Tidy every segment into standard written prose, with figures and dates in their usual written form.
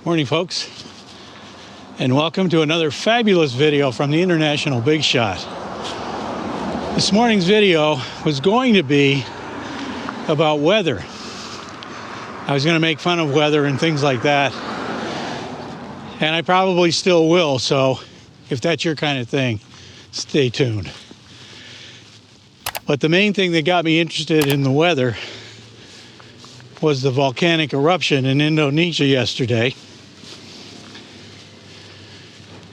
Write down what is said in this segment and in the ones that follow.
Morning, folks, and welcome to another fabulous video from the International Big Shot. This morning's video was going to be about weather. I was going to make fun of weather and things like that, and I probably still will, so if that's your kind of thing, stay tuned. But the main thing that got me interested in the weather was the volcanic eruption in Indonesia yesterday.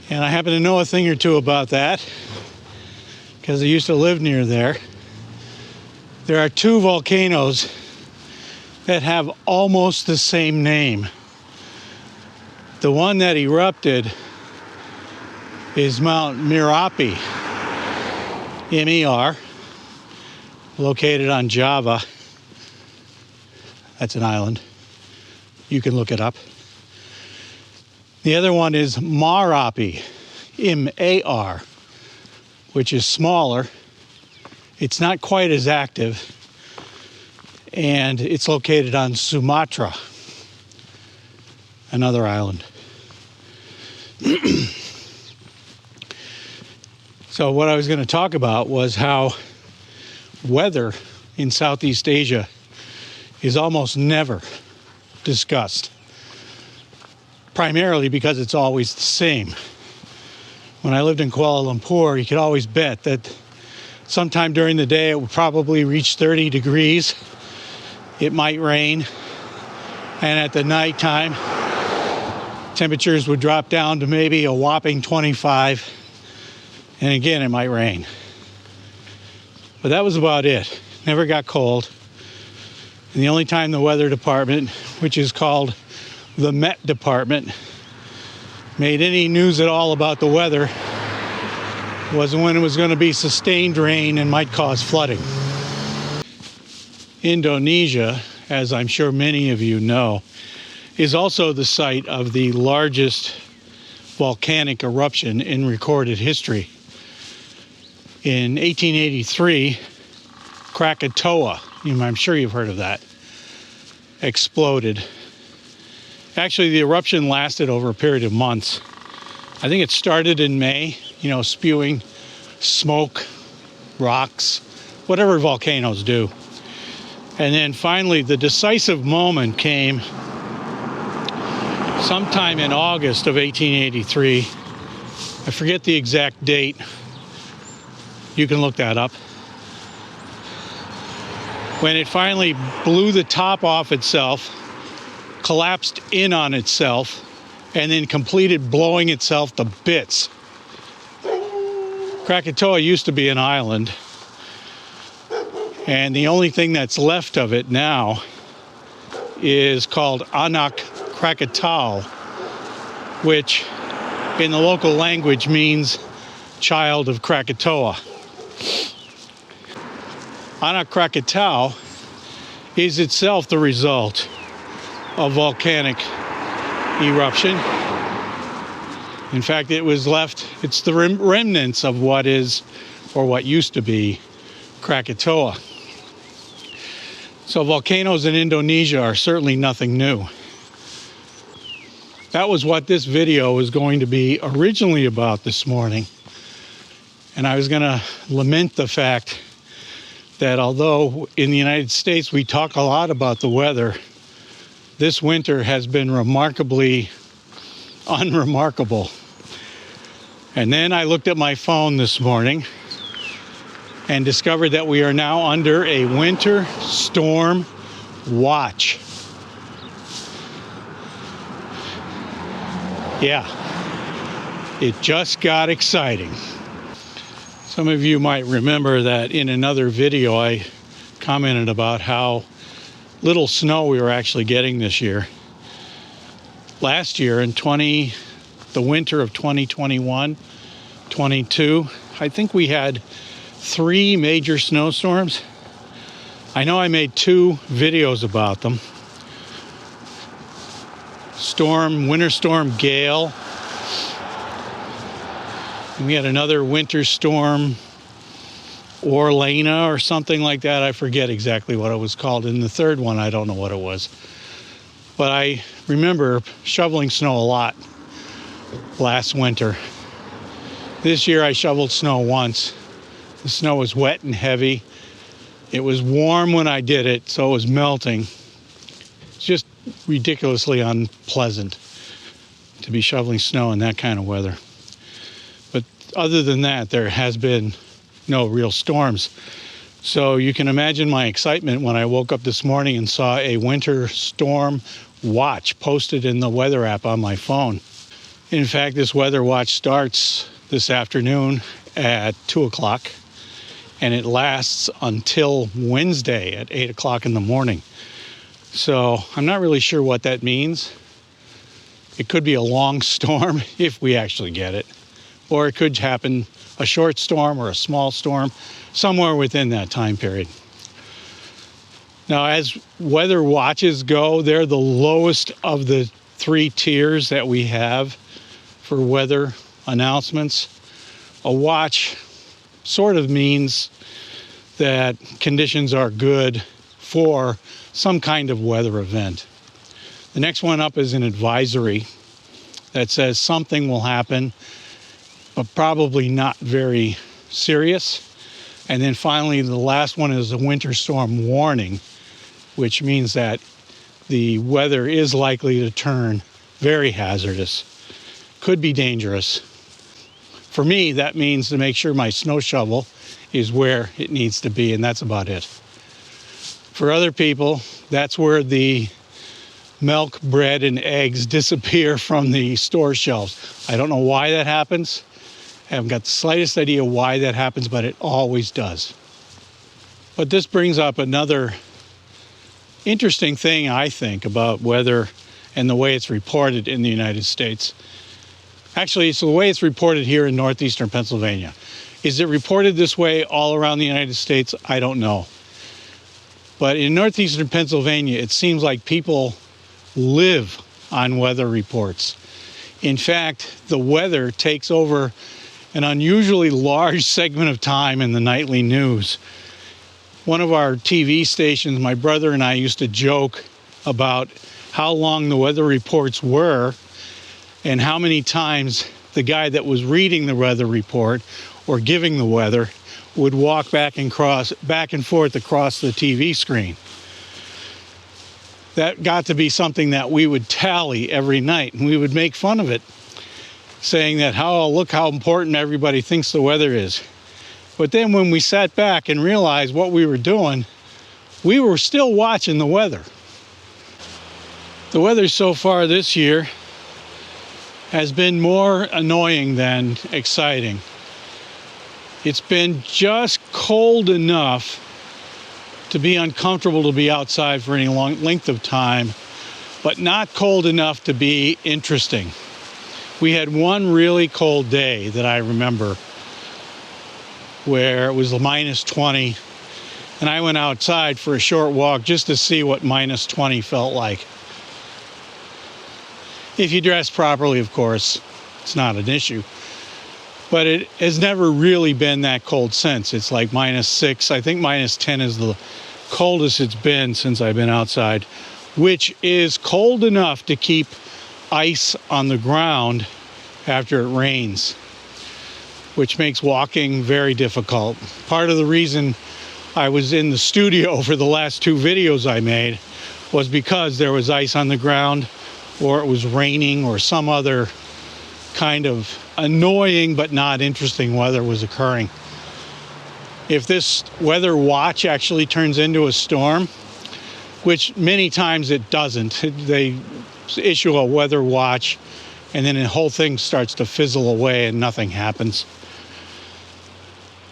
And I happen to know a thing or two about that because I used to live near there. There are two volcanoes that have almost the same name. The one that erupted is Mount Merapi, M-E-R, located on Java. That's an island. You can look it up. The other one is Marapi, M-A-R, which is smaller. It's not quite as active, and it's located on Sumatra, another island. So what I was going to talk about was how weather in Southeast Asia is almost never discussed. Primarily because it's always the same. When I lived in Kuala Lumpur, you could always bet that sometime during the day it would probably reach 30 degrees. It might rain. And at the nighttime, temperatures would drop down to maybe a whopping 25. And again, it might rain. But that was about it. Never got cold. And the only time the weather department, which is called the Met Department, made any news at all about the weather was when it was going to be sustained rain and might cause flooding. Indonesia, as I'm sure many of you know, is also the site of the largest volcanic eruption in recorded history. In 1883, Krakatoa, I'm sure you've heard of that, exploded. Actually, the eruption lasted over a period of months. I think it started in May, spewing smoke, rocks, whatever volcanoes do. And then finally, the decisive moment came sometime in August of 1883. I forget the exact date. You can look that up. When it finally blew the top off itself, collapsed in on itself, and then completed blowing itself to bits. Krakatoa used to be an island, and the only thing that's left of it now is called Anak Krakatau, which in the local language means child of Krakatoa. Anak Krakatau is itself the result of volcanic eruption. In fact, it's the remnants of what is, or what used to be, Krakatoa. So volcanoes in Indonesia are certainly nothing new. That was what this video was going to be originally about this morning. And I was going to lament the fact that although in the United States we talk a lot about the weather, this winter has been remarkably unremarkable. And then I looked at my phone this morning and discovered that we are now under a winter storm watch. Yeah, it just got exciting. Some of you might remember that in another video I commented about how little snow we were actually getting this year. Last year in the winter of 2021-22, I think we had 3 major snowstorms. I know I made 2 videos about them. Winter storm Gale. And we had another winter storm Orlena or something like that. I forget exactly what it was called. And the third one, I don't know what it was. But I remember shoveling snow a lot last winter. This year I shoveled snow once. The snow was wet and heavy. It was warm when I did it, so it was melting. It's just ridiculously unpleasant to be shoveling snow in that kind of weather. But other than that, there has been no real storms. So you can imagine my excitement when I woke up this morning and saw a winter storm watch posted in the weather app on my phone. In fact, this weather watch starts this afternoon at 2 o'clock and it lasts until Wednesday at 8 o'clock in the morning. So I'm not really sure what that means. It could be a long storm if we actually get it, or it could happen a short storm or a small storm somewhere within that time period. Now, as weather watches go, they're the lowest of the 3 tiers that we have for weather announcements. A watch sort of means that conditions are good for some kind of weather event. The next one up is an advisory that says something will happen, but probably not very serious. And then finally, the last one is a winter storm warning, which means that the weather is likely to turn very hazardous, could be dangerous. For me, that means to make sure my snow shovel is where it needs to be, and that's about it. For other people, that's where the milk, bread, and eggs disappear from the store shelves. I don't know why that happens. I haven't got the slightest idea why that happens, but it always does. But this brings up another interesting thing, I think, about weather and the way it's reported in the United States. Actually, it's the way it's reported here in Northeastern Pennsylvania. Is it reported this way all around the United States? I don't know. But in Northeastern Pennsylvania, it seems like people live on weather reports. In fact, the weather takes over an unusually large segment of time in the nightly news. One of our TV stations, my brother and I used to joke about how long the weather reports were and how many times the guy that was reading the weather report or giving the weather would walk back and forth across the TV screen. That got to be something that we would tally every night, and we would make fun of it, saying that, oh, look how important everybody thinks the weather is. But then when we sat back and realized what we were doing, we were still watching the weather. The weather so far this year has been more annoying than exciting. It's been just cold enough to be uncomfortable to be outside for any long length of time, but not cold enough to be interesting. We had one really cold day that I remember where it was minus 20, and I went outside for a short walk just to see what minus 20 felt like. If you dress properly, of course, it's not an issue. But it has never really been that cold since. It's like minus 6. I think minus 10 is the coldest it's been since I've been outside, which is cold enough to keep ice on the ground after it rains, which makes walking very difficult. Part of the reason I was in the studio for the last 2 videos I made was because there was ice on the ground, or it was raining, or some other kind of annoying but not interesting weather was occurring. If this weather watch actually turns into a storm, which many times it doesn't, they issue a weather watch and then the whole thing starts to fizzle away and nothing happens.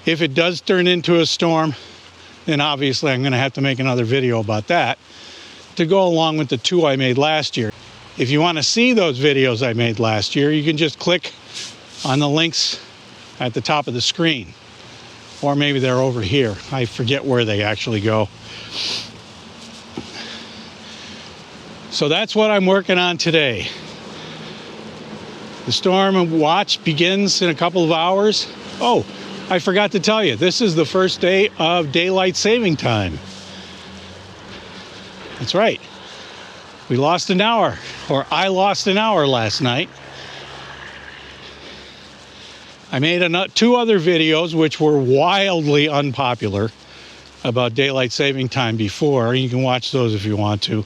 If it does turn into a storm, then obviously I'm going to have to make another video about that to go along with the 2 I made last year. If you want to see those videos I made last year, you can just click on the links at the top of the screen. Or maybe they're over here. I forget where they actually go. So that's what I'm working on today. The storm watch begins in a couple of hours. Oh, I forgot to tell you, this is the first day of daylight saving time. That's right. We lost an hour, or I lost an hour last night. I made two other videos which were wildly unpopular about daylight saving time before. You can watch those if you want to.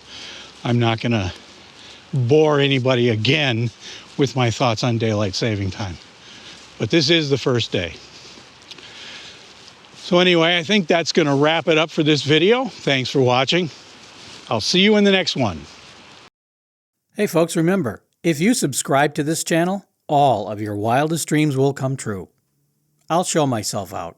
I'm not going to bore anybody again with my thoughts on daylight saving time. But this is the first day. So anyway, I think that's going to wrap it up for this video. Thanks for watching. I'll see you in the next one. Hey folks, remember, if you subscribe to this channel, all of your wildest dreams will come true. I'll show myself out.